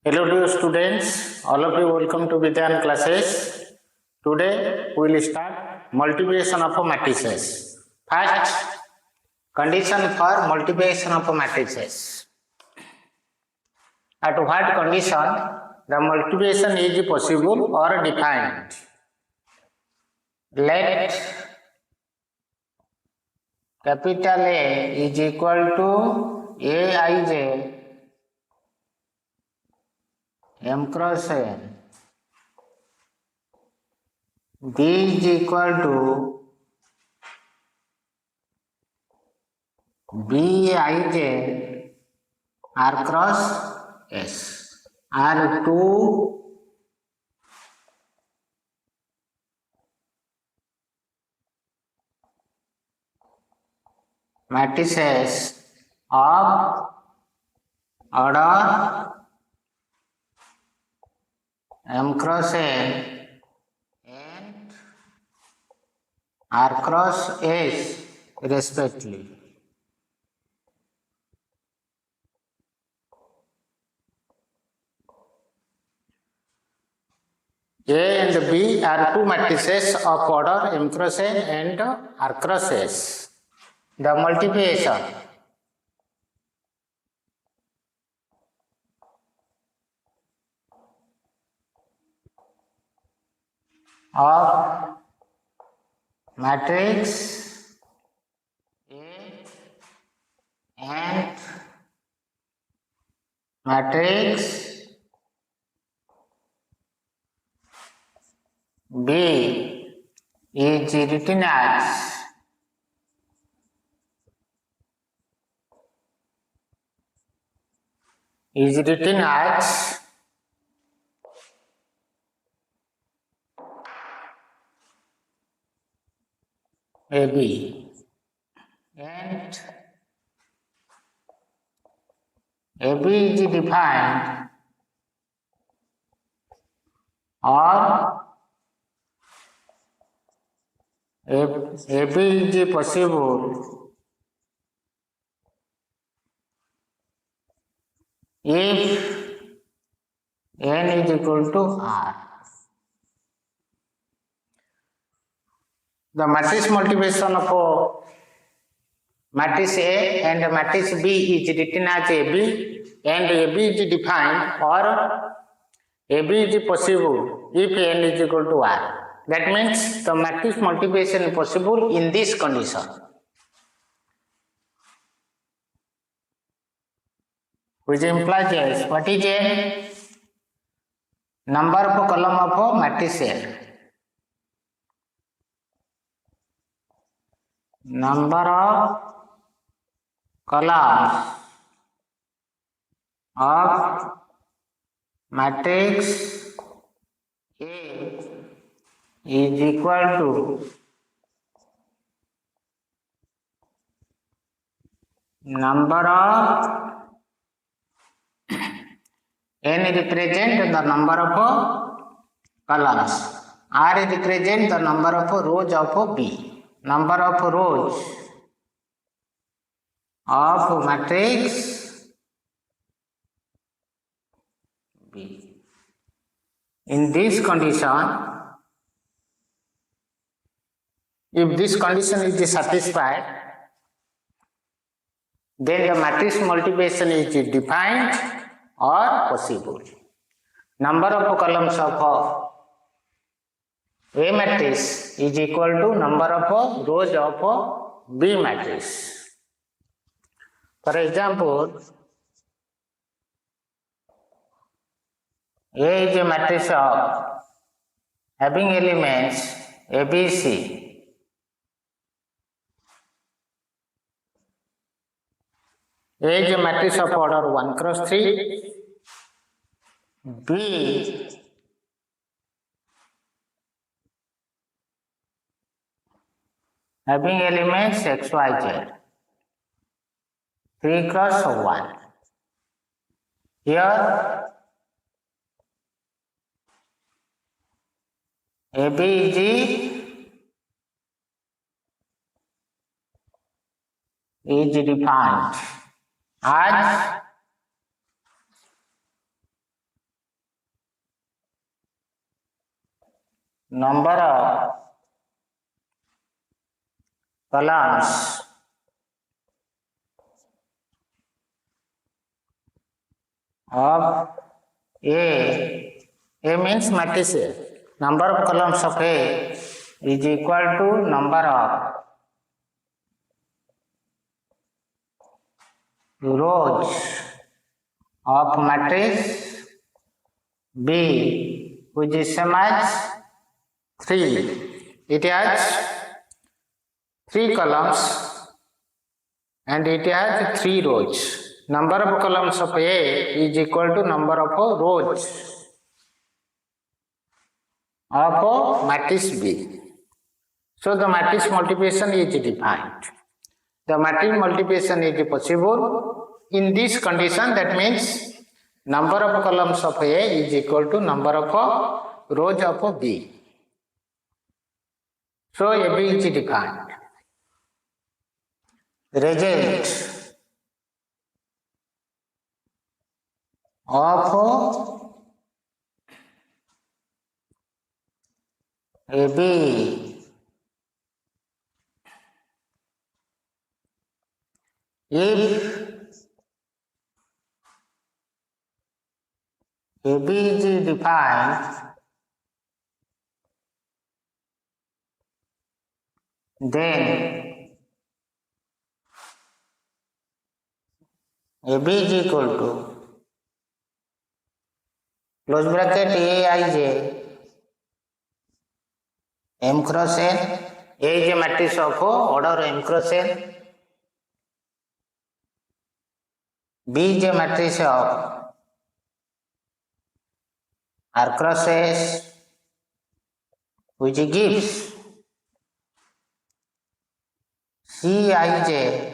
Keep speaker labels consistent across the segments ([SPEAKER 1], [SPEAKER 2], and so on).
[SPEAKER 1] Hello dear students, all of you welcome to Vidyan classes. Today we will start multiplication of matrices. First condition for multiplication of matrices. At what condition the multiplication is possible or defined? Let capital A is equal to Aij M cross N. B is equal to Bij R cross S. Are two matrices of order M cross N and R cross S respectively. A and B are two matrices of order M cross N and R cross S. The multiplication of matrix A and matrix B is written as AB and AB is defined or AB is possible if N is equal to R. The matrix multiplication of matrix A and matrix B is written as AB and AB is defined or AB is possible if N is equal to R. That means the matrix multiplication is possible in this condition. Which implies yes, what is N? Number of column of matrix A. Number of columns of matrix A is equal to number of N represent the number of columns. R represent the number of rows of B. Number of rows of matrix B. In this condition, if this condition is satisfied, then the matrix multiplication is defined or possible. Number of columns of A matrix is equal to number of rows of B matrix. For example, A is a matrix of having elements A, B, C. A is a matrix of order 1 cross 3. B having elements X, Y, Z. 3 cross 1. Here AB is defined as number of columns of A means matrix A. Number of columns of A is equal to number of rows of matrix B, which is same as 3. It has 3 columns and it has 3 rows. Number of columns of A is equal to number of rows of matrix B. So the matrix multiplication is defined. The matrix multiplication is possible in this condition. That means number of columns of A is equal to number of rows of B. So AB is defined. Result of AB if AB is defined, then AB is equal to close bracket Aij M cross N. A is a matrix of order M cross N. B is a matrix of R cross S, which gives Cij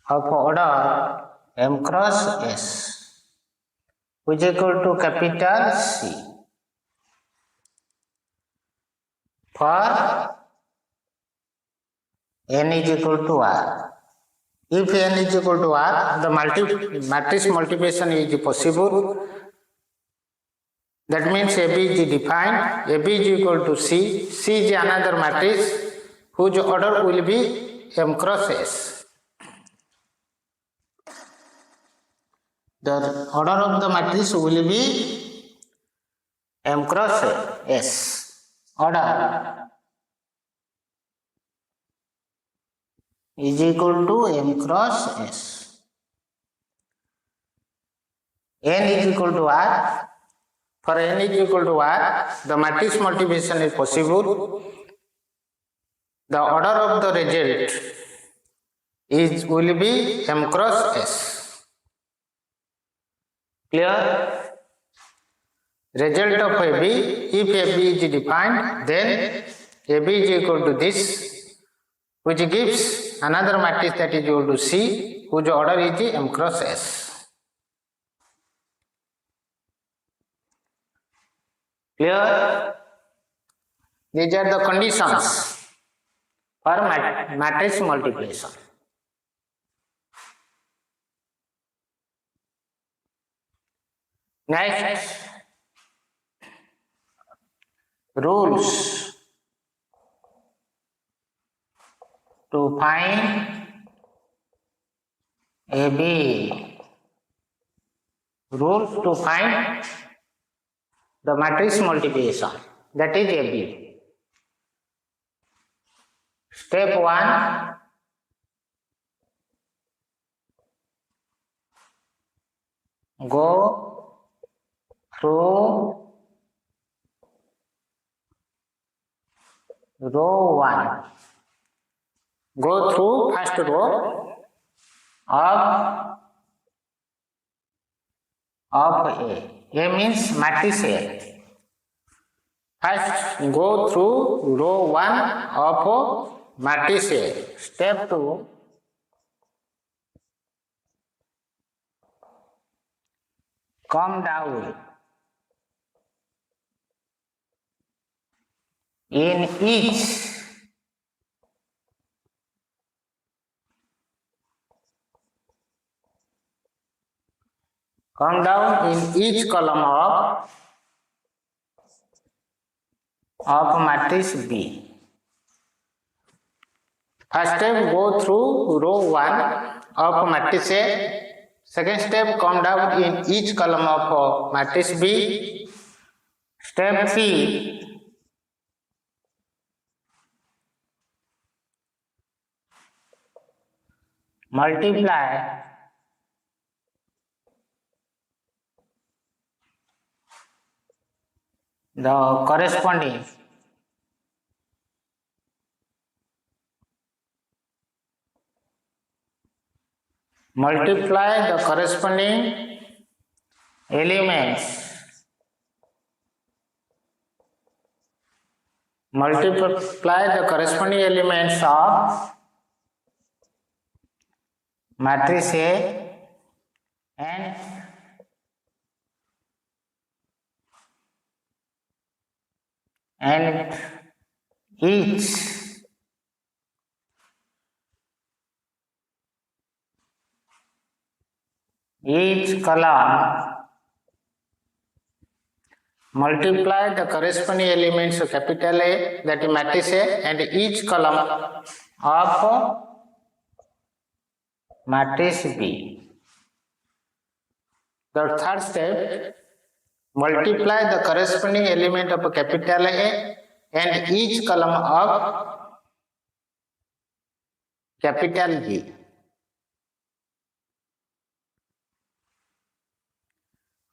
[SPEAKER 1] of order M cross S, which is equal to capital C. For N is equal to R. If N is equal to R, the matrix multiplication is possible. That means AB is defined. AB is equal to C. C is another matrix whose order will be M cross S. The order of the matrix will be M cross S. Order is equal to M cross S. N is equal to R. For N is equal to R, the matrix multiplication is possible. The order of the result will be M cross S. Clear? Result of AB, if AB is defined, then AB is equal to this, which gives another matrix that is equal to C, whose order is M cross S. Clear? These are the conditions for matrix multiplication. Next, rules to find AB. Rules to find the matrix multiplication, that is AB. Step 1, go through row 1. Go through first row of A. A means matrix A. First go through row 1 of matrix A. Step 2, come down in each column of of matrix B. First step, go through row 1 of matrix A. Second step, come down in each column of matrix B. Step 3, multiply the corresponding elements of matrix A and each column multiply the corresponding elements of capital A, that is matrix A, and each column of matrix B. The third step, multiply the corresponding element of capital A and each column of capital B.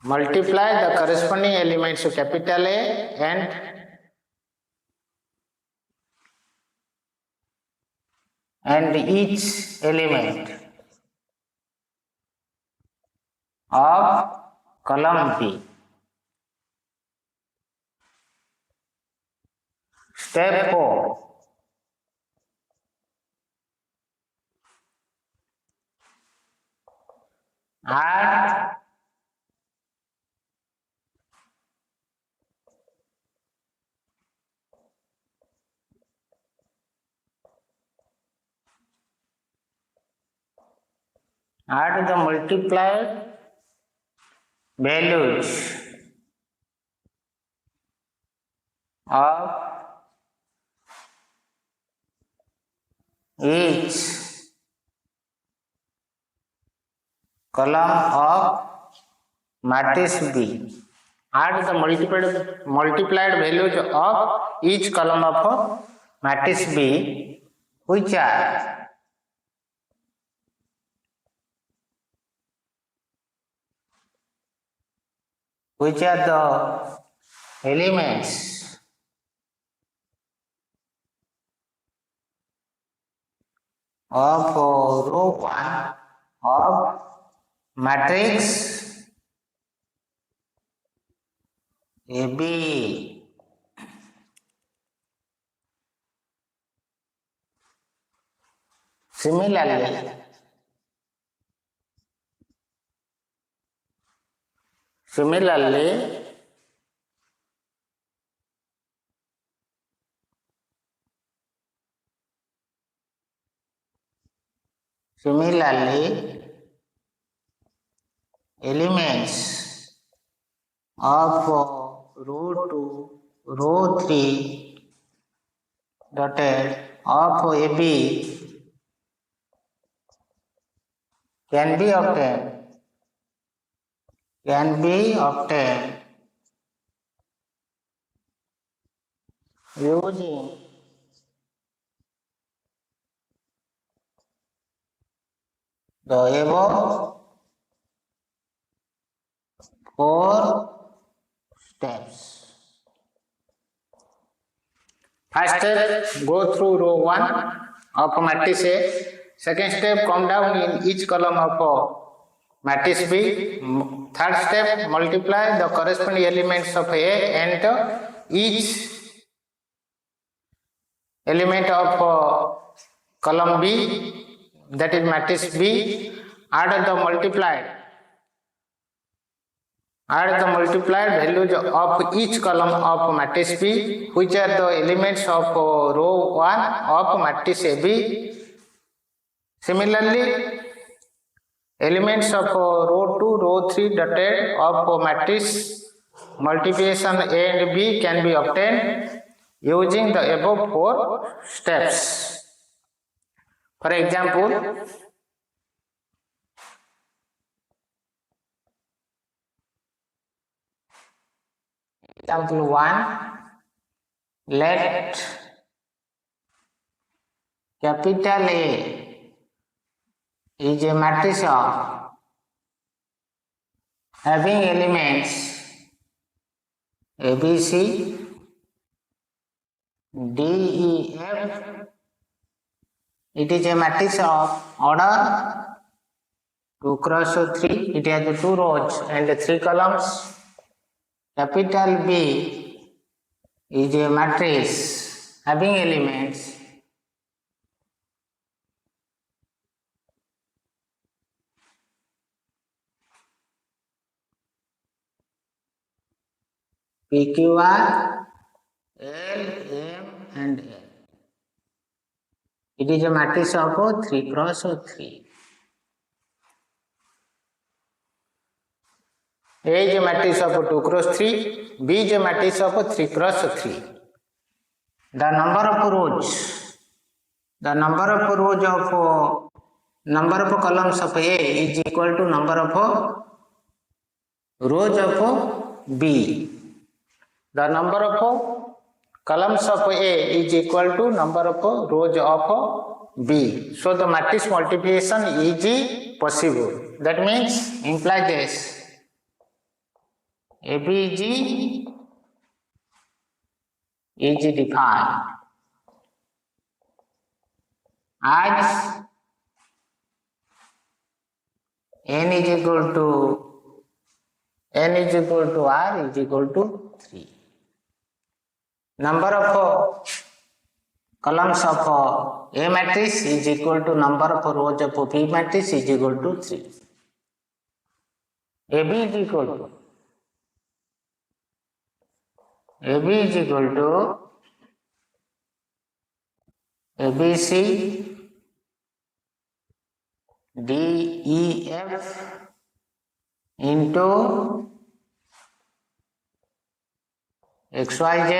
[SPEAKER 1] Multiply the corresponding elements of capital A and each element of column B. Step 4. Add the multiplied values of each column of matrix B. Add the multiplied values of each column of matrix B, which are the elements of row 1 of matrix AB. Similarly, elements of row 2, row 3 dotted of AB can be obtained using the above 4 steps. First step, go through row 1 of matrix A. Second step, come down in each column of matrix B. Third step, multiply the corresponding elements of A and each element of column B, that is matrix B. Add the multiplied values of each column of matrix B, which are the elements of row 1 of matrix AB. Similarly, elements of row 2, row 3 dotted of matrix multiplication A and B can be obtained using the above 4 steps. For example, example 1, let capital A is a matrix of having elements A, B, C, D, E, F. It is a matrix of order 2 cross 3. It has 2 rows and 3 columns. Capital B is a matrix having elements P, Q, R, L, M and L. It is a matrix of 3 cross 3. A is a matrix of 2 cross 3, B is a matrix of 3 cross 3. The number of rows of number of columns of A is equal to number of rows of B. The number of columns of A is equal to number of rows of B. So the matrix multiplication is possible. That means implies this. ABG is defined as N is equal to R is equal to 3. Number of columns of A matrix is equal to number of rows of B matrix is equal to 3. AB is equal to ABC, D, E, F into XYZ,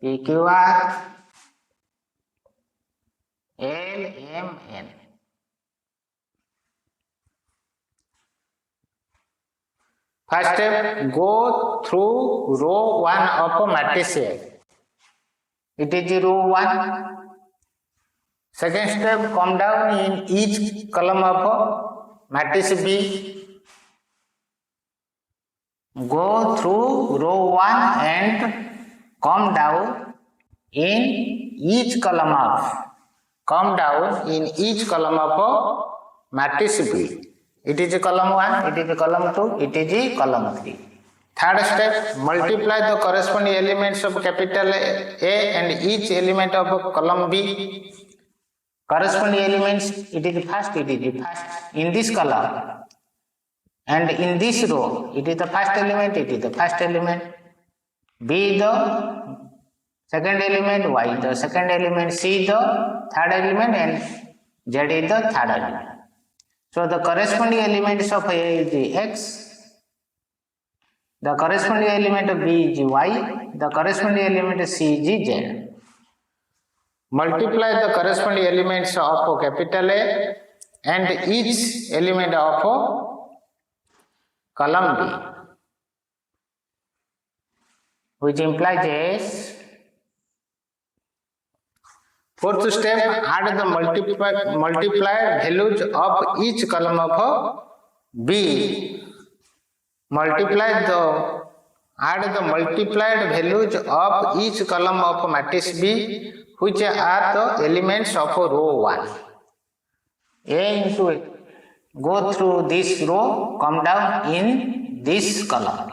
[SPEAKER 1] PQR, L, M, N. First step, go through row 1 of a matrix A. It is row 1. Second step, come down in each column of a matrix B. Go through row 1 and come down in each column of a matrix B. It is column 1, it is column 2, it is column 3. Third step, multiply the corresponding elements of capital A and each element of column B. Corresponding elements, it is first in this column. And in this row, it is the first element, B is the second element, Y is the second element, C is the third element and Z is the third element. So the corresponding elements of A is X, the corresponding element of B is Y, the corresponding element of C is Z. Multiply the corresponding elements of capital A and each element of column B, which implies this. Fourth step, add the multiplied values of each column of B. Add the multiplied values of each column of matrix B, which are the elements of row 1. A into A. Go through this row, come down in this column.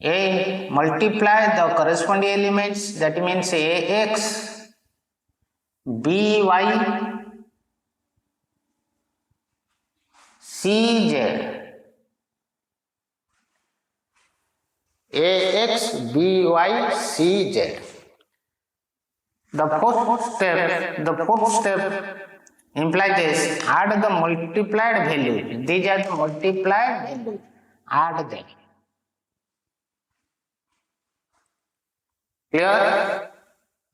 [SPEAKER 1] A multiply the corresponding elements, that means AX, BY, CZ. AX, BY, CZ. The fourth step implies this. Add the multiplied value. These are the multiplied value. Add them. Clear?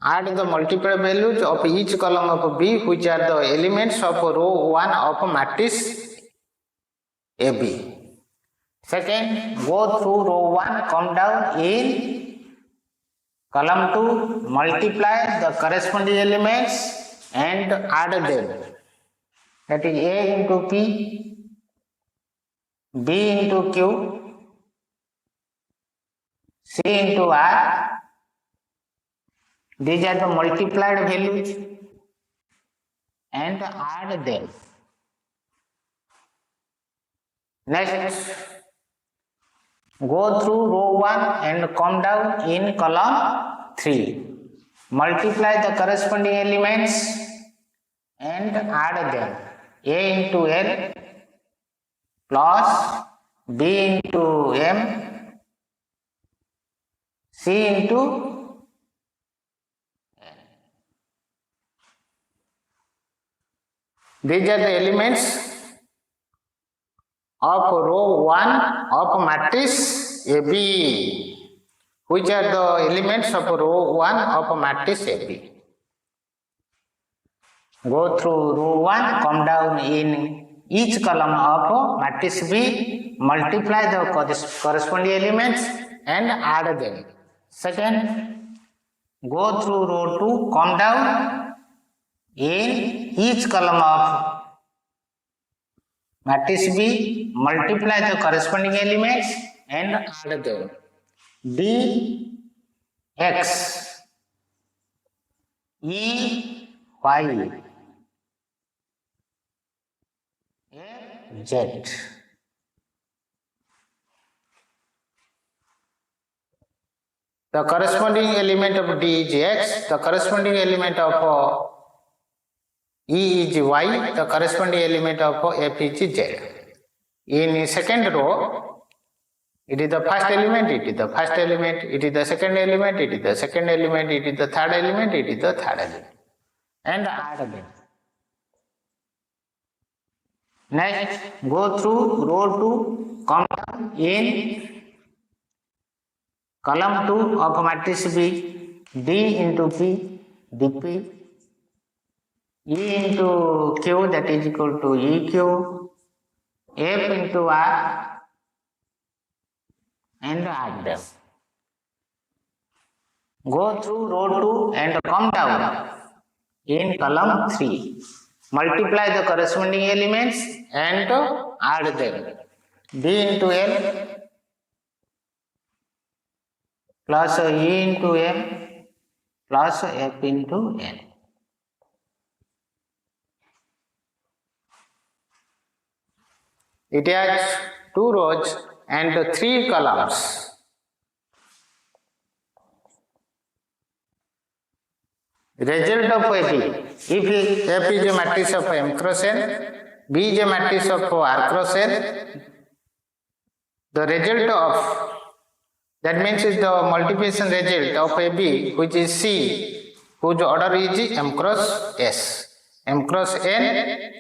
[SPEAKER 1] Add the multiple values of each column of B, which are the elements of row 1 of matrix AB. Second, go through row 1, come down in column 2, multiply the corresponding elements and add them. That is A into P, B into Q, C into R. These are the multiplied values and add them. Next, go through row 1 and come down in column 3. Multiply the corresponding elements and add them. A into L plus B into M, C into N. These are the elements of row 1 of matrix AB, which are the elements of row 1 of matrix AB. Go through row 1, come down in each column of matrix B, multiply the corresponding elements and add them. Second, go through row 2, come down in each column of matrix B, multiply the corresponding elements and add them. D, X, E, Y, Z. The corresponding element of D is X, the corresponding element of E is Y, the corresponding element of F is Z. In second row, it is the first element, it is the first element, it is the second element, it is the second element, it is the third element, it is the third element. And add them. Next, go through row 2, come down in column 2 of matrix B, D into P, dP, E into Q, that is equal to EQ, F into R, and add them. Go through row 2 and come down in column 3. Multiply the corresponding elements and add them. D into L plus E into M plus F into N. It has 2 rows and 3 columns. Result of AP. If F is a matrix of M cross N, B is a matrix of R cross N, the result of, that means is the multiplication result of AB, which is C, whose order is M cross S. M cross N,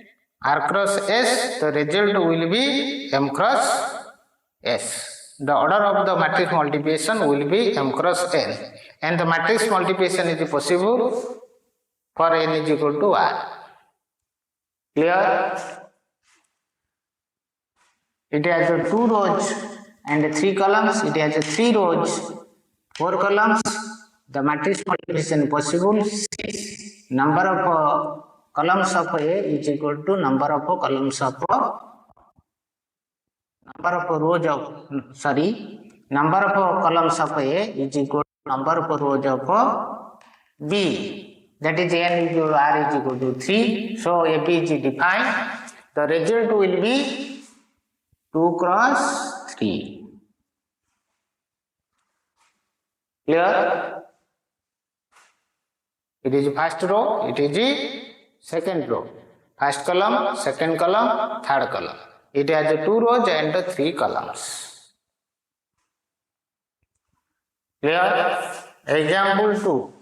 [SPEAKER 1] R cross S, the result will be M cross S. The order of the matrix multiplication will be M cross N, and the matrix multiplication is possible for N is equal to R. Clear? It has 2 rows and 3 columns. It has 3 rows, 4 columns. The matrix multiplication is possible. 6 number of columns of A is equal to number of columns of number of columns of A is equal to number of rows of B. That is N equal to R is equal to 3. So AP is defined. The result will be 2 cross 3. Clear? It is first row, it is the second row. First column, second column, third column. It has 2 rows and 3 columns. Clear? Example 2.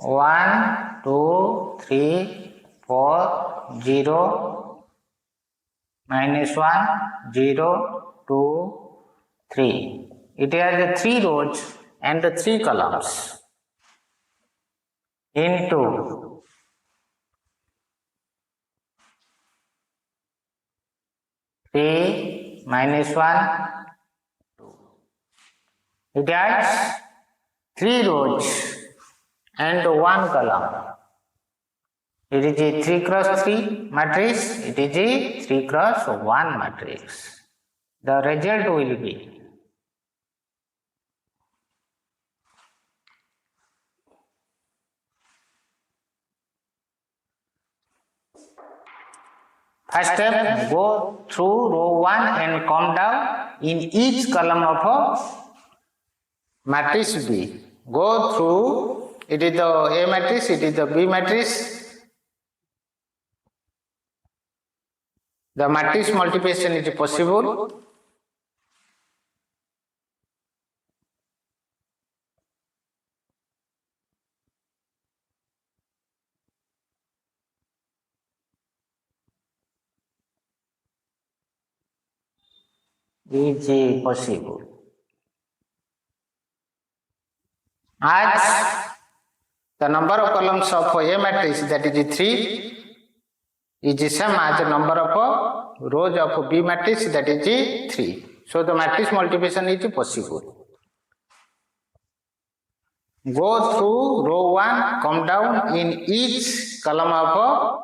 [SPEAKER 1] One, 2, 3, 4, 0, minus 1, 0, 2, 3. It has 3 rows and 3 columns into 3 minus 1. It has 3 rows and 1 column. It is a 3 cross 3 matrix. It is a 3 cross 1 matrix. The result will be first step, go through row 1 and come down in each column of a matrix B. Go through, it is the A matrix, it is the B matrix. The matrix multiplication is possible. Is possible. As the number of columns of A matrix, that is 3, is the same as the number of rows of B matrix, that is 3. So the matrix multiplication is possible. Go through row 1, come down in each column of a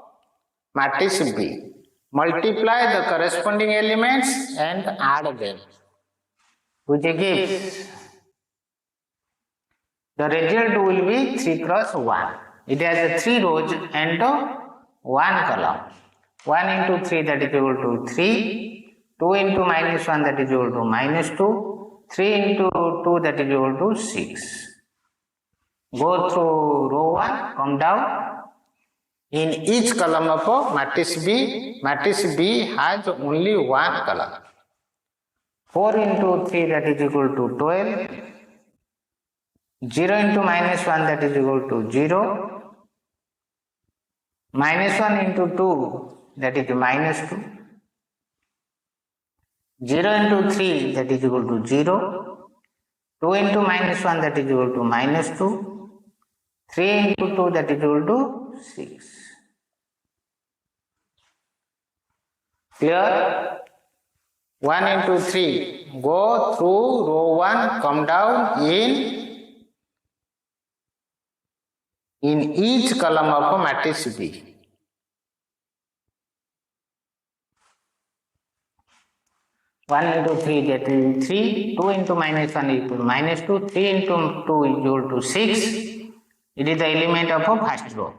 [SPEAKER 1] matrix B. Multiply the corresponding elements and add them, which gives the result will be 3 cross 1. It has 3 rows and 1 column. 1 into 3, that is equal to 3. 2 into minus 1, that is equal to minus 2. 3 into 2, that is equal to 6. Go through row 1, come down. In each column of a matrix B has only 1 column. 4 into 3, that is equal to 12. 0 into minus 1, that is equal to 0. Minus 1 into 2, that is minus 2. 0 into 3, that is equal to 0. 2 into minus 1, that is equal to minus 2. 3 into 2, that is equal to 6. Clear? 1 into 3. Go through row 1, come down in each column of a matrix B. One into 3, that is 3. 2 into minus 1 is equal to minus 2. 3 into 2 is equal to 6. It is the element of a first row.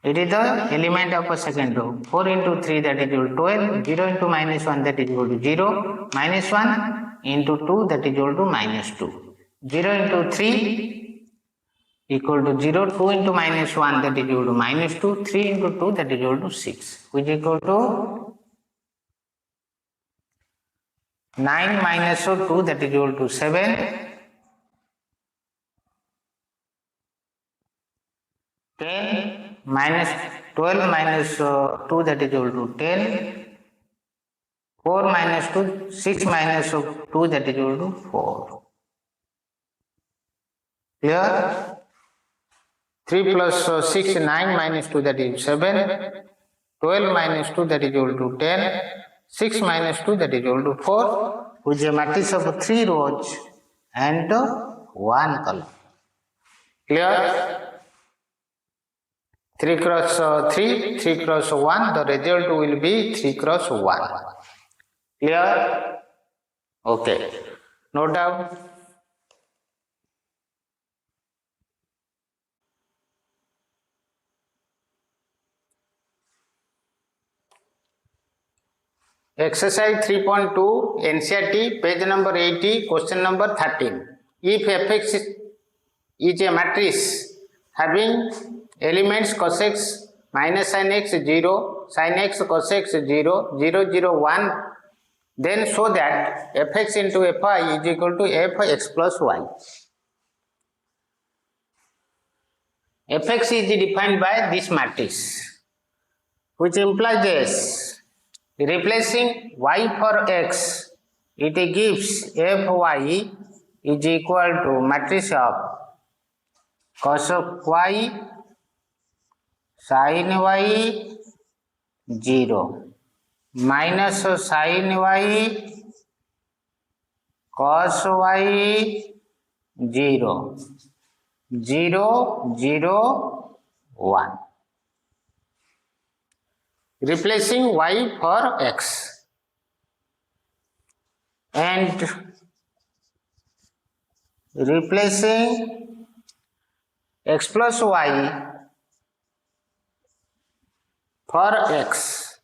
[SPEAKER 1] It is the element of a second row. 4 into 3, that is equal to 12. 0 into minus 1, that is equal to 0. Minus 1 into 2, that is equal to minus 2. 0 into 3 equal to 0. 2 into minus 1, that is equal to minus 2. 3 into 2, that is equal to 6, which is equal to 9 minus 2, that is equal to 7. 10 minus 12 minus 2, that is equal to 10. 4 minus 2, 6 minus 2, that is equal to 4. Clear? 3 plus 6, 9 minus 2, that is 7. 12 minus 2, that is equal to 10. 6 minus 2, that is equal to 4, which is a matrix of 3 rows and 1 column. Clear? 3 cross 3, 3 cross 1, the result will be 3 cross 1. Clear? Okay. Note down. Exercise 3.2 NCERT, page number 80, question number 13. If Fx is a matrix having elements cos x minus sin x 0, sin x cos x 0, 0, 0, 1, then show that Fx into Fy is equal to Fx plus y. Fx is defined by this matrix, which implies this. replacing y for x, it gives fy is equal to matrix of cos y sin y 0 minus sin y cos y 0 0 0 1, replacing y for x and replacing x plus y for x.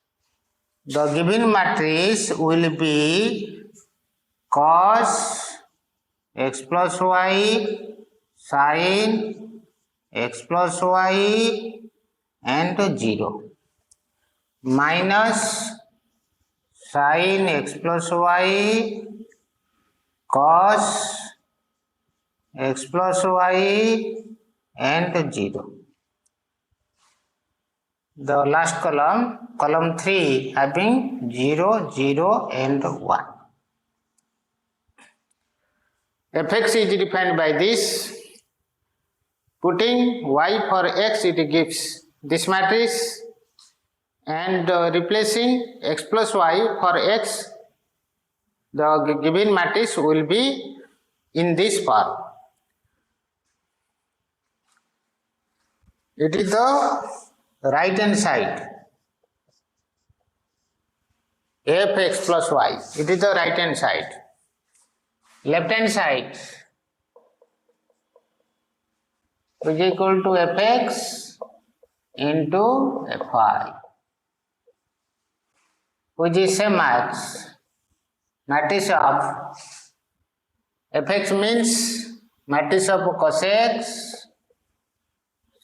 [SPEAKER 1] The given matrix will be cos x plus y sin x plus y and 0 minus sin x plus y cos x plus y and 0. The last column, column 3 having 0, 0 and 1. Fx is defined by this. Putting y for x, it gives this matrix, and replacing x plus y for x, the given matrix will be in this form. It is the right hand side, fx plus y, it is the right hand side. Left hand side is equal to fx into fy, which is same as matrix of fx means matrix of cos x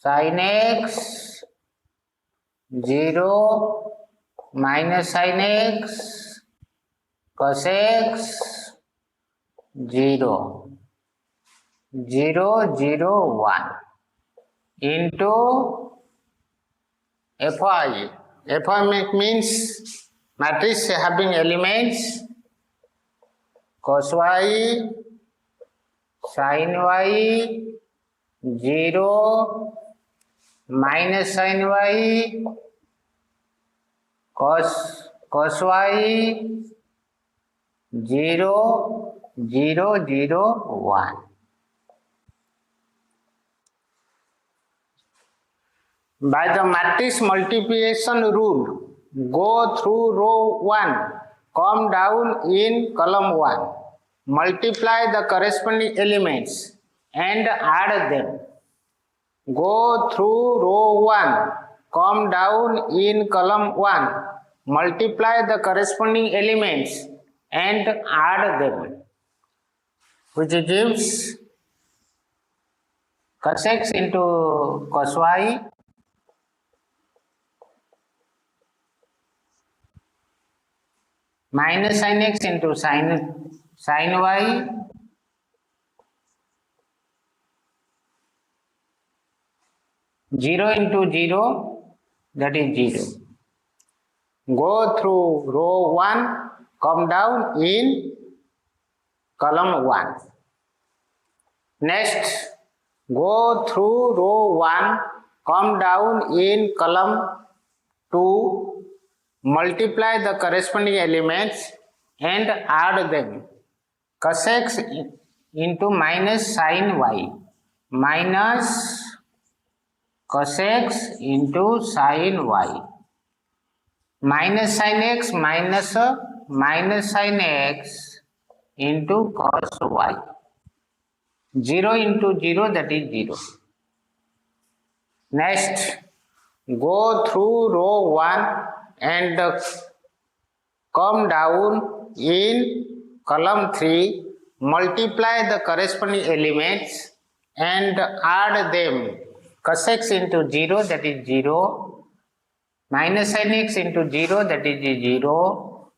[SPEAKER 1] sin x 0 minus sin x cos x 0 0 0 1 into fy. Fy means matrix having elements cos y sin y 0 minus sin y cos y 0 0 0 1. By the matrix multiplication rule, go through row 1, come down in column 1, multiply the corresponding elements and add them. Go through row 1, come down in column 1, multiply the corresponding elements and add them, which gives cos x into cos y minus sin x into sin y 0 into 0, that is 0. Go through row 1, come down in column 1. Next, go through row 1, come down in column 2, multiply the corresponding elements and add them. Cos x into minus sin y minus cos x into sin y minus sin x minus sin x into cos y 0 into 0, that is 0. Next, go through row 1 and come down in column 3, multiply the corresponding elements and add them. Cos x into 0, that is 0, minus sin x into 0, that is 0,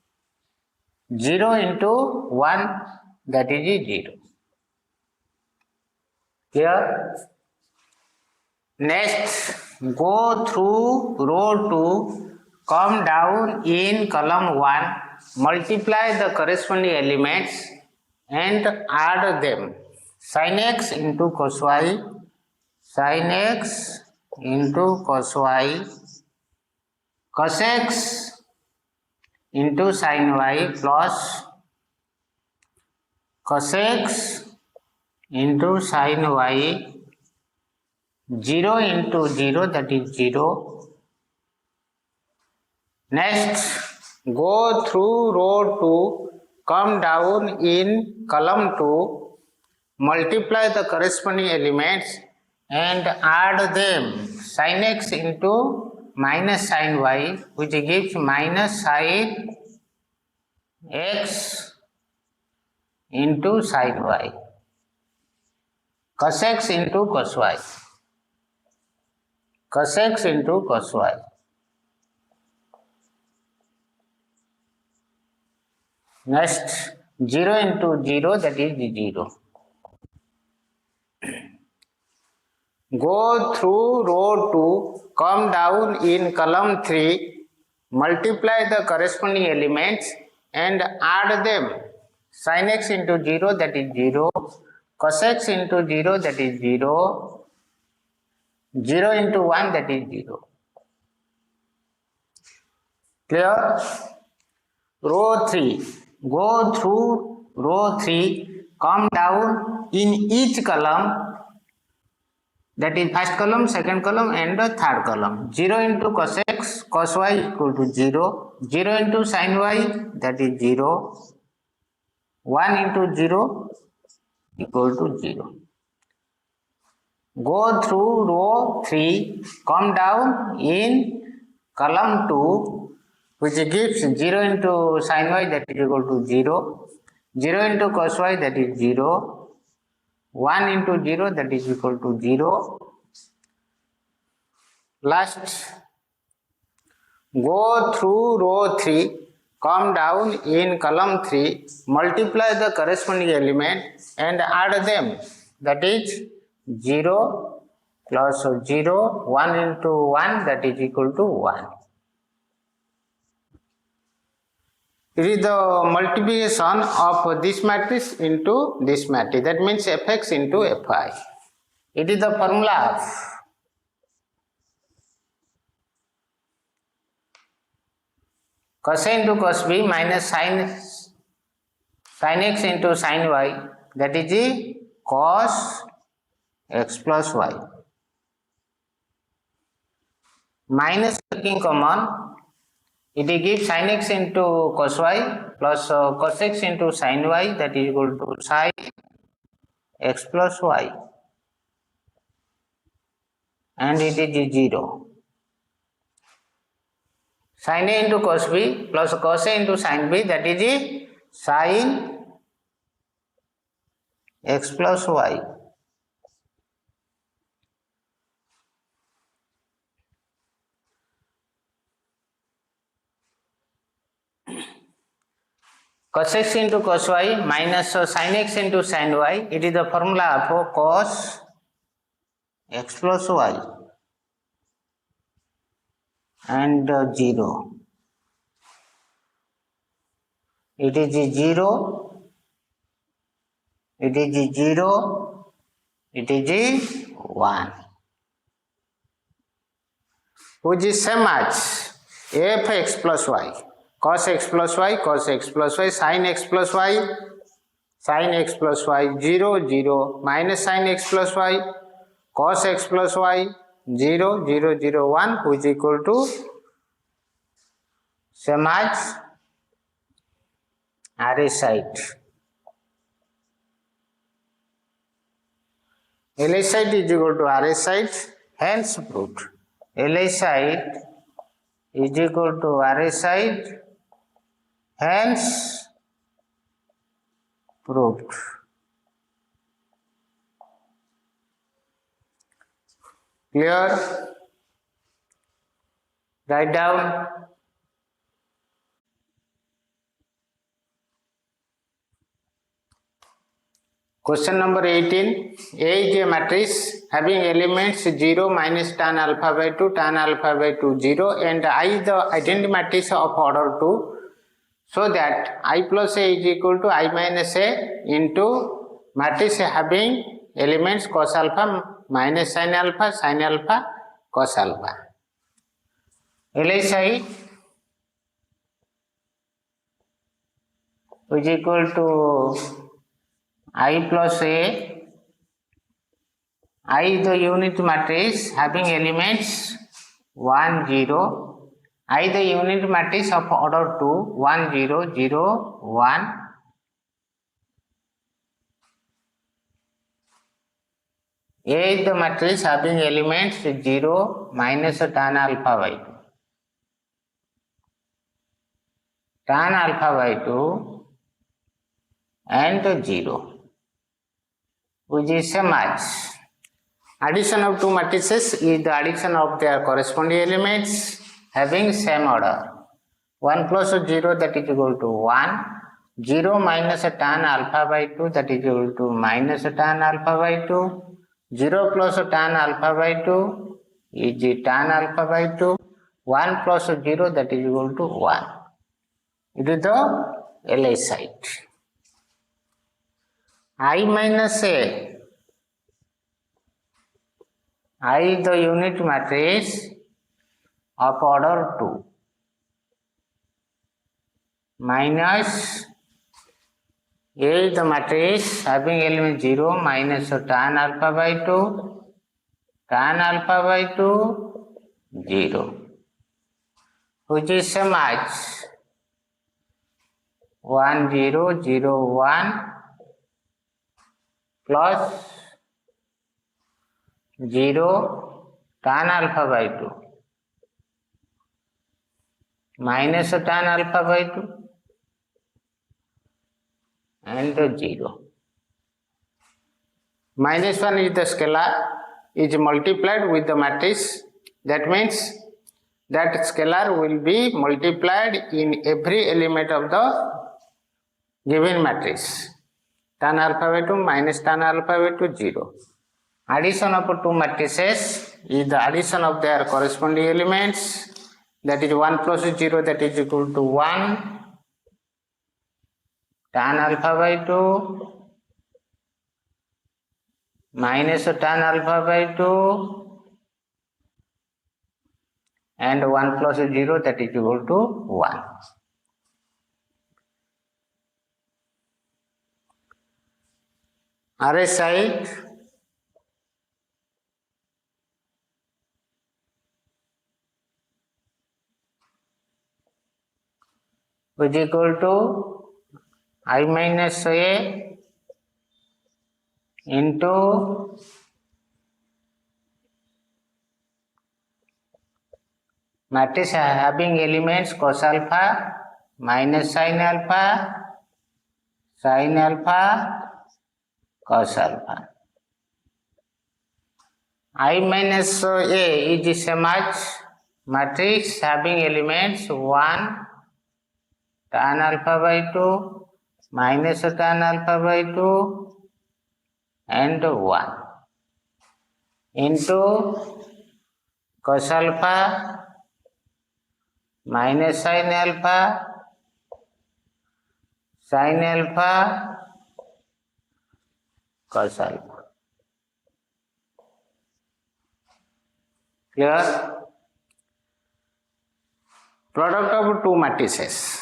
[SPEAKER 1] 0 into 1, that is 0. Here, next, go through row 2, come down in column 1, multiply the corresponding elements and add them. Sin x into cos y, sin x into cos y, cos x into sin y plus cos x into sin y, 0 into 0, that is 0. Next, go through row 2, come down in column 2, multiply the corresponding elements and add them. Sin x into minus sin y, which gives minus sin x into sin y, cos x into cos y, cos x into cos y. Next, 0 into 0, that is 0. Go through row 2, come down in column 3, multiply the corresponding elements and add them. Sin x into 0, that is 0, cos x into 0, that is 0, 0 into 1, that is 0. Clear? Row 3. Go through row 3, come down in each column, that is first column, second column and the third column. 0 into cos x, cos y equal to 0, 0 into sin y, that is 0, 1 into 0 equal to 0. Go through row 3, come down in column 2, which gives 0 into sin y, that is equal to 0, 0 into cos y, that is 0, 1 into 0, that is equal to 0. Last, go through row 3, come down in column 3, multiply the corresponding element and add them, that is 0 plus 0, 1 into 1, that is equal to 1. It is the multiplication of this matrix into this matrix, that means fx into fi. It is the formula of cos A into cos b minus sin x into sin y, that is the cos x plus y. Minus taking common, it gives sin x into cos y plus cos x into sin y, that is equal to sin x plus y, and it is 0. Sin A into cos b plus cos A into sin b, that is the sin x plus y. Cos x into cos y minus sin x into sin y, it is the formula of cos x plus y and 0. It is 0, it is 0, it is 1, which is same as fx plus y, cos x plus y, cos x plus y, sin x plus y, sin x plus y, 0, 0, minus sin x plus y, cos x plus y, 0, 0, 0, 1, which is equal to same as array side. Li side is equal to array side, hence proved. Li side is equal to array side, hence proved. Clear? Write down. Question number 18. A is a matrix having elements 0 minus tan alpha by 2, tan alpha by 2, 0 and I is the identity matrix of order 2. So that I plus A is equal to I minus A into matrix having elements cos alpha minus sin alpha, cos alpha. LSI is equal to I plus A. I is the unit matrix having elements 1, 0. I the unit matrix of order 2, 1, 0, 0, 1. A is the matrix having elements 0 minus tan alpha by 2. Tan alpha by 2 and 0, which is a match. Addition of two matrices is the addition of their corresponding elements having same order. 1 plus 0 that is equal to 1. 0 minus tan alpha by 2 that is equal to minus tan alpha by 2. 0 plus tan alpha by 2 is tan alpha by 2. 1 plus 0 that is equal to 1. It is the LI side. I minus A. I is the unit matrix of order 2 minus A is the matrix having element 0 minus tan alpha by 2, tan alpha by 2, 0, which is a match 1, 0, 0, 1 plus 0 tan alpha by 2 minus tan alpha by 2 and 0. Minus 1 is the scalar, is multiplied with the matrix. That means that scalar will be multiplied in every element of the given matrix. Tan alpha by 2 minus tan alpha by 2, 0. Addition of two matrices is the addition of their corresponding elements. That is 1 plus 0 that is equal to 1. Tan alpha by 2 minus tan alpha by 2 and 1 plus 0 that is equal to 1. RS side is equal to I minus A into matrix having elements cos alpha minus sin alpha, cos alpha. I minus A is the same as matrix having elements 1 tan alpha by 2 minus tan alpha by 2 and 1 into cos alpha minus sin alpha, cos alpha. Clear? Product of two matrices.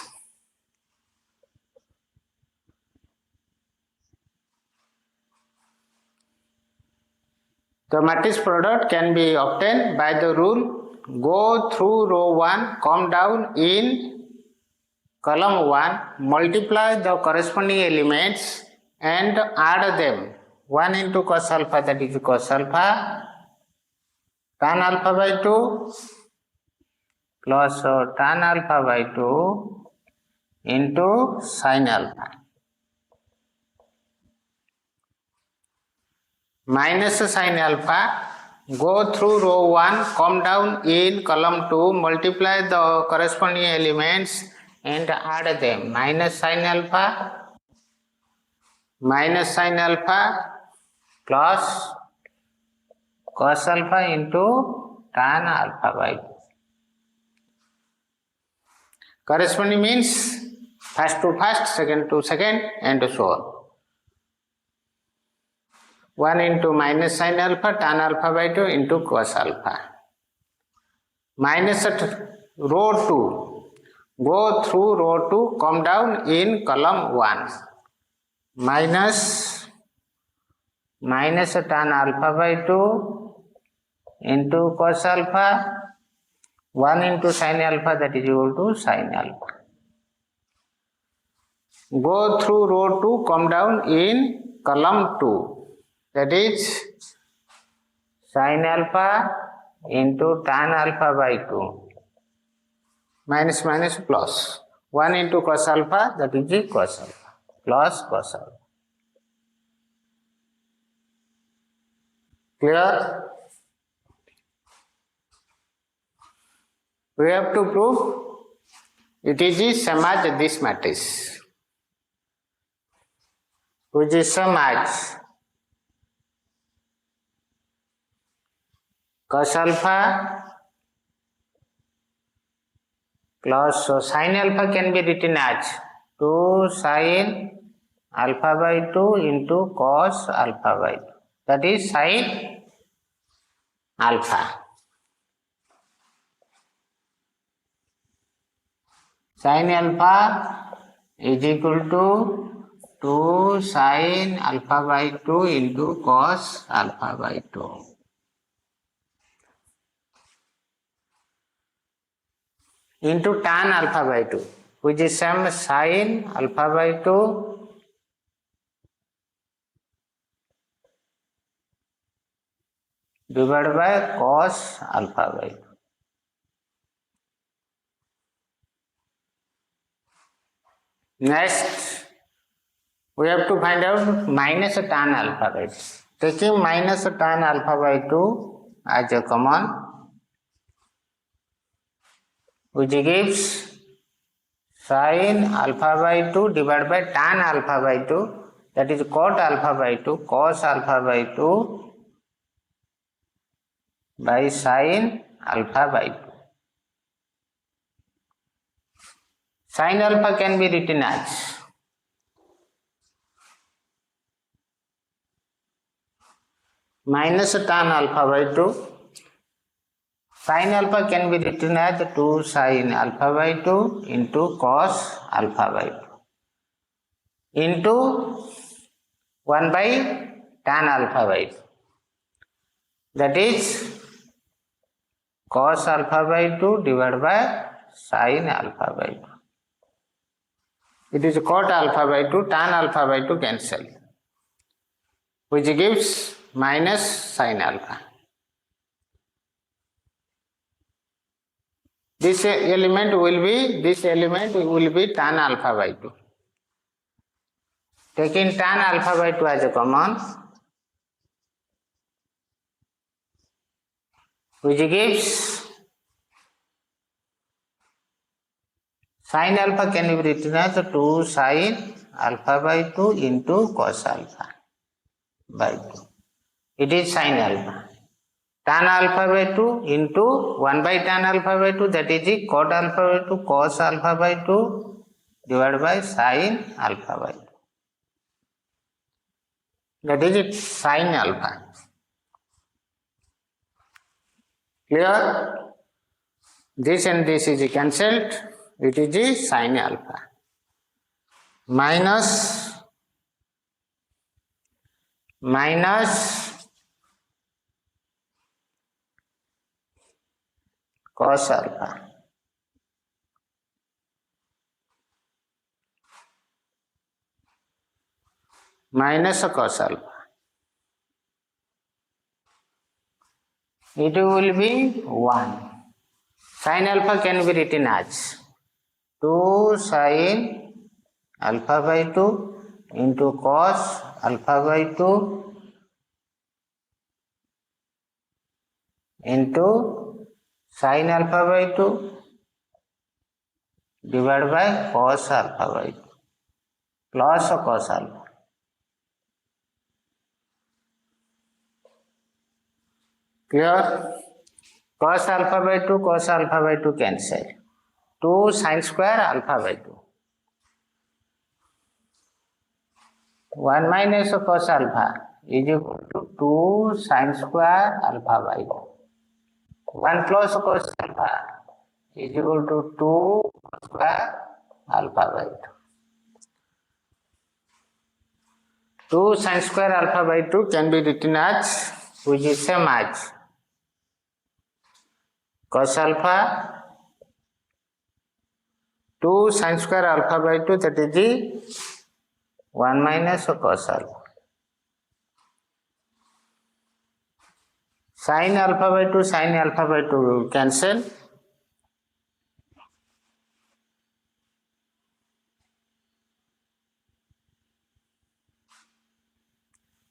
[SPEAKER 1] The matrix product can be obtained by the rule go through row 1, come down in column 1, multiply the corresponding elements and add them. 1 into cos alpha, that is cos alpha, tan alpha by 2 plus tan alpha by 2 into sin alpha. Minus sin alpha, go through row 1, come down in column 2, multiply the corresponding elements and add them. Minus sin alpha minus sin alpha plus cos alpha into tan alpha by 2. Corresponding means first to first, second to second, and so on. 1 into minus sin alpha tan alpha by 2 into cos alpha. Minus at row 2. Go through row 2, come down in column 1. Minus tan alpha by 2 into cos alpha. 1 into sin alpha, that is equal to sin alpha. Go through row 2, come down in column 2. That is sin alpha into tan alpha by 2. Minus plus. 1 into cos alpha, that is cos alpha. Plus cos alpha. Clear? We have to prove it is the same as this matrix, which is same as cos alpha plus sin alpha can be written as 2 sin alpha by 2 into cos alpha by 2. That is sin alpha. Sin alpha is equal to 2 sin alpha by 2 into cos alpha by 2. Into tan alpha by 2, which is same sin alpha by 2 divided by cos alpha by 2. Next, we have to find out minus tan alpha by 2. Taking minus tan alpha by 2 as a common, which gives sin alpha by 2 divided by tan alpha by 2, that is cot alpha by 2, cos alpha by 2 by sin alpha by 2. Sin alpha can be written as minus tan alpha by 2. Sin alpha can be written as 2 sin alpha by 2 into cos alpha by 2 into 1 by tan alpha by 2. That is cos alpha by 2 divided by sin alpha by 2. It is cot alpha by 2, tan alpha by 2 cancel, which gives minus sin alpha. This element will be tan alpha by 2. Taking tan alpha by 2 as a common, which gives sin alpha can be written as 2 sin alpha by 2 into cos alpha by 2. It is sin alpha. Tan alpha by 2 into 1 by tan alpha by 2, that is cot alpha by 2 cos alpha by 2 divided by sin alpha by 2. That is it, sin alpha. Clear? This and this is cancelled. It is the sin alpha. Minus cos alpha minus cos alpha. It will be 1. Sin alpha can be written as 2 sin alpha by 2 into cos alpha by 2 into sin alpha by 2 divided by cos alpha by 2 plus cos alpha. Clear? Cos alpha by 2, cos alpha by 2 cancel. 2 sin square alpha by 2. 1 minus cos alpha is equal to 2 sin square alpha by 2. 1 plus cos alpha is equal to 2 cos square alpha by 2. 2 sin square alpha by 2 can be written as, which is same as cos alpha 2 sin square alpha by 2, that is the 1 minus cos alpha. Sin alpha by 2, sin alpha by 2 will cancel.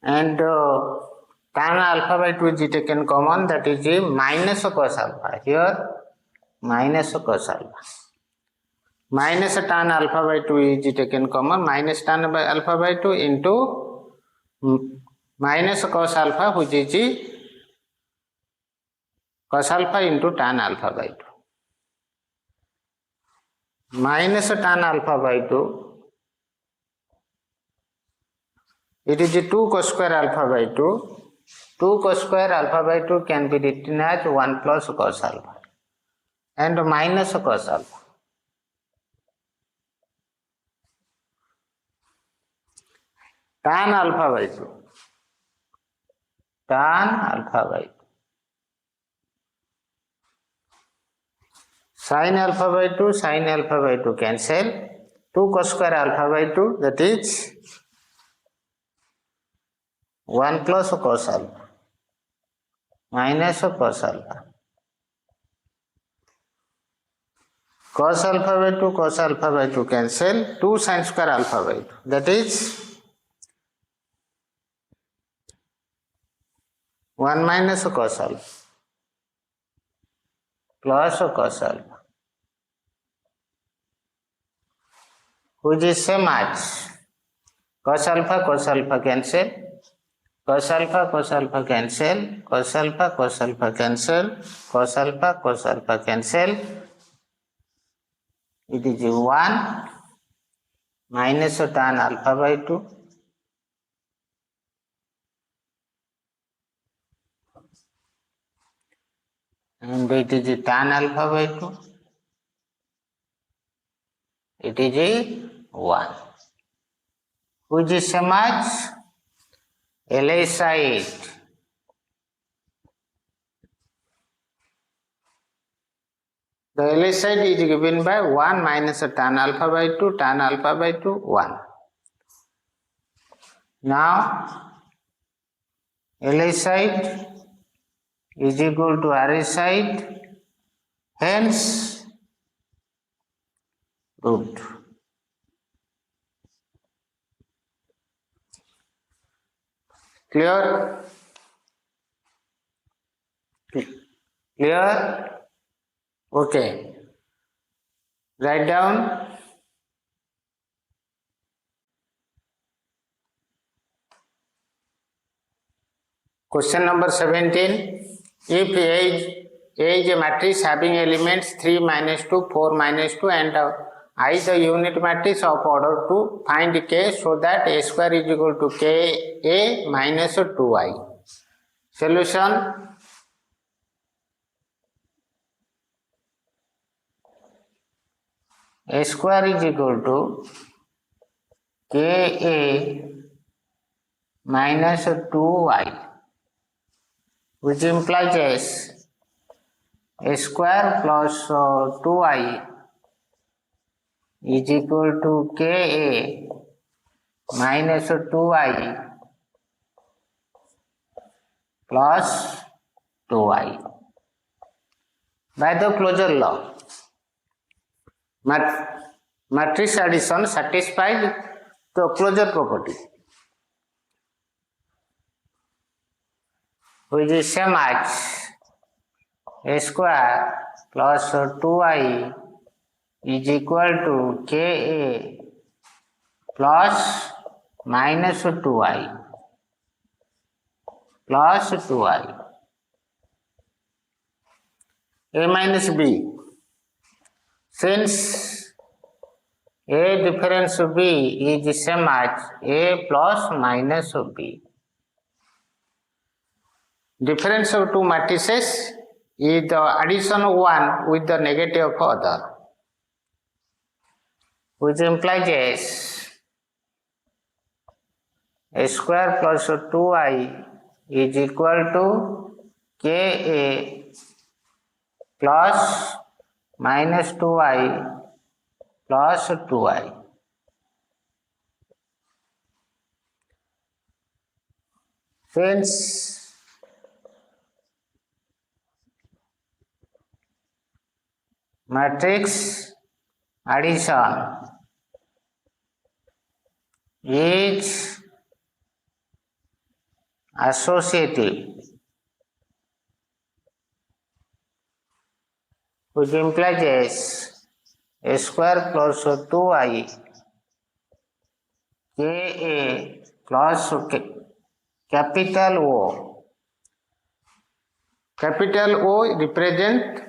[SPEAKER 1] And tan alpha by 2 is taken common, that is the minus cos alpha. Here minus cos alpha. Minus tan alpha by 2 is taken common, minus tan alpha by 2 into minus cos alpha, which is the cos alpha into tan alpha by 2. Minus tan alpha by 2, it is 2 cos square alpha by 2. 2 cos square alpha by 2 can be written as 1 plus cos alpha and minus cos alpha. Tan alpha by 2. Tan alpha by 2. Sin alpha by 2, sin alpha by 2 cancel. 2 cos square alpha by 2, that is 1 plus cos alpha minus cos alpha. Cos alpha by 2, cos alpha by 2 cancel. 2 sin square alpha by 2, that is 1 minus cos alpha plus cos alpha, which is same as cos alpha cancel, cos alpha cancel, cos alpha cancel, cos alpha cancel. It is 1 minus tan alpha by 2 and it is tan alpha by 2. It is 1, which is same as LA side. The LA side is given by 1 minus tan alpha by 2, tan alpha by 2, 1. Now LA side is equal to RA side, hence root. Clear? Clear? Okay. Write down. Question number 17. If A is a matrix having elements 3 minus 2, 4 minus 2 and I is the unit matrix of order 2, find K so that A square is equal to Ka minus 2I. Solution. A square is equal to Ka minus 2I, which implies as A square plus 2I is equal to Ka minus 2I plus 2I. By the closure law, matrix addition satisfied the closure property, which is same as A square plus 2I is equal to Ka plus minus 2I plus 2I. A minus B. Since A difference B is the same as A plus minus B. Difference of two matrices is the addition of one with the negative of other, which implies a square plus 2I is equal to Ka plus minus 2I plus 2I. Since matrix addition is associative, which implies a square plus 2I Ka plus capital O. Capital O represent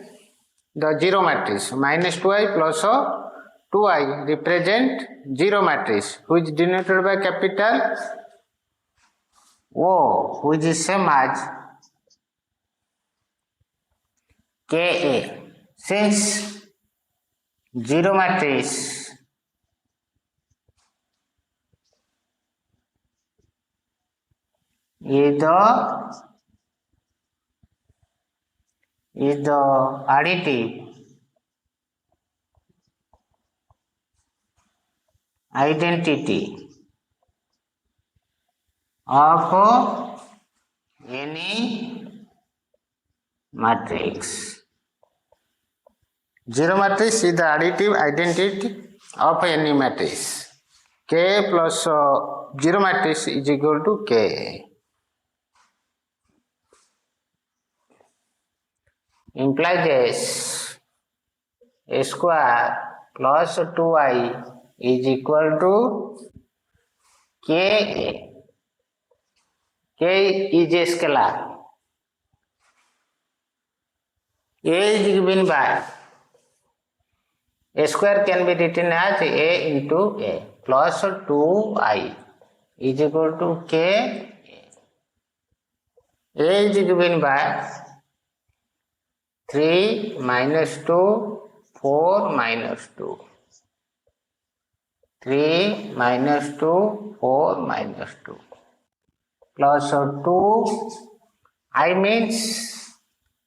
[SPEAKER 1] the zero matrix. Minus 2I plus 2I represent zero matrix, which denoted by capital O, which is same as Ka. Since zero matrix is the additive identity of any matrix. Zero matrix is the additive identity of any matrix. K plus zero matrix is equal to Ka. Implies a square plus 2I is equal to Ka. K is a scalar. A is given by A square can be written as A into A plus 2I is equal to K. A is given by 3 minus 2, 4 minus 2. 3 minus 2, 4 minus 2 plus 2. I means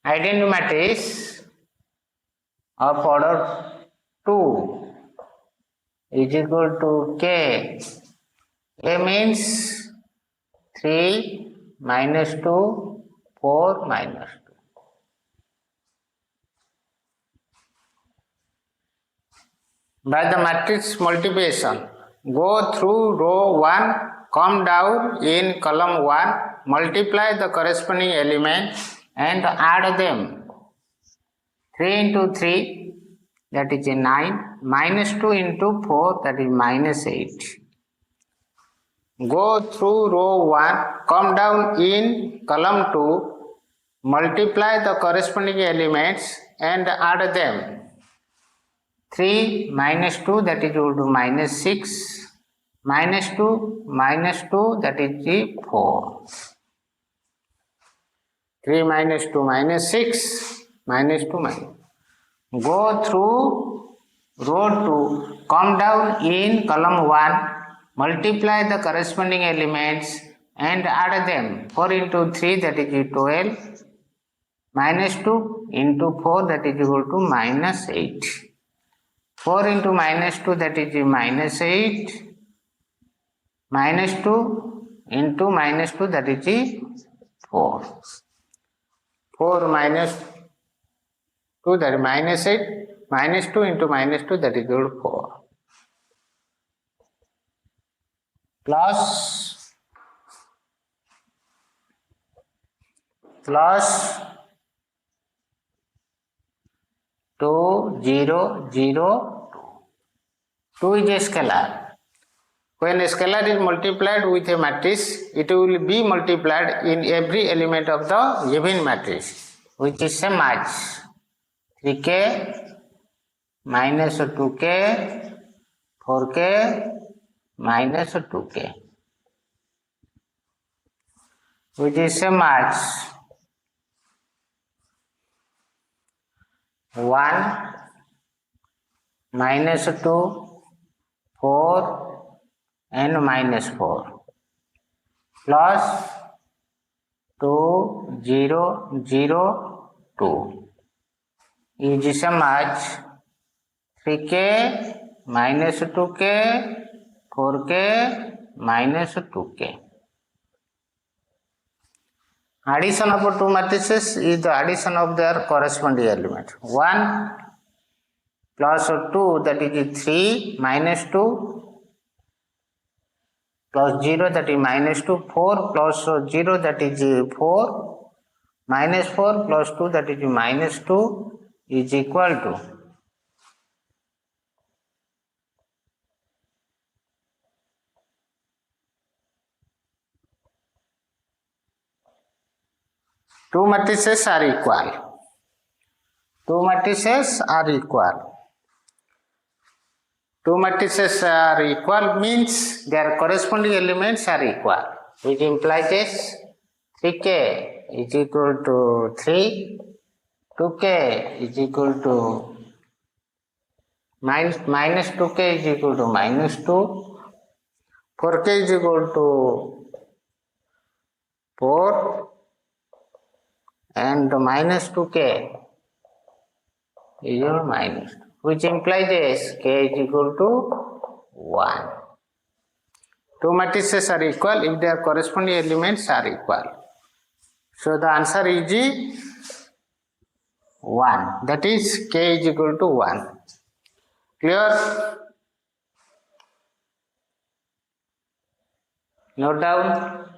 [SPEAKER 1] identity matrix of order 2 is equal to K. A means 3 minus 2, 4 minus 2. By the matrix multiplication, go through row 1, come down in column 1, multiply the corresponding element and add them. 3 into 3, that is 9, minus 2 into 4, that is minus 8. Go through row 1, come down in column 2, multiply the corresponding elements and add them. 3 minus 2, that is equal to minus 6, minus 2, that is 4. 3 minus 2 minus 6, minus 2 minus. Go through row 2, come down in column 1, multiply the corresponding elements and add them. 4 into 3, that is 12, minus 2 into 4, that is equal to minus 8. 4 into minus 2, that is minus 8, minus 2 into minus 2, that is 4. 4 minus 2, that is minus 8, minus 2 into minus 2, that is equal to 4. Plus 2, 0, 0, 2 is a scalar. When a scalar is multiplied with a matrix, it will be multiplied in every element of the given matrix, which is same as 3k minus 2k, 4k minus 2k, which is same as 1 minus 2, 4 and minus 4 plus 2, 0, 0, 2 is same as 3k minus 2k, 4k minus 2k. Addition of two matrices is the addition of their corresponding element. 1 plus 2, that is 3 minus 2 plus 0, that is minus 2, 4 plus 0, that is 4, minus 4 plus 2, that is minus 2 is equal to 2 matrices are equal. 2 matrices are equal. 2 matrices are equal means their corresponding elements are equal, which implies 3k is equal to 3, 2k is equal to minus 2k is equal to minus 2, 4k is equal to 4 and minus 2k is equal to minus 2, which implies k is equal to 1. 2 matrices are equal if their corresponding elements are equal. So the answer is 1. That is k is equal to 1. Clear? Note down.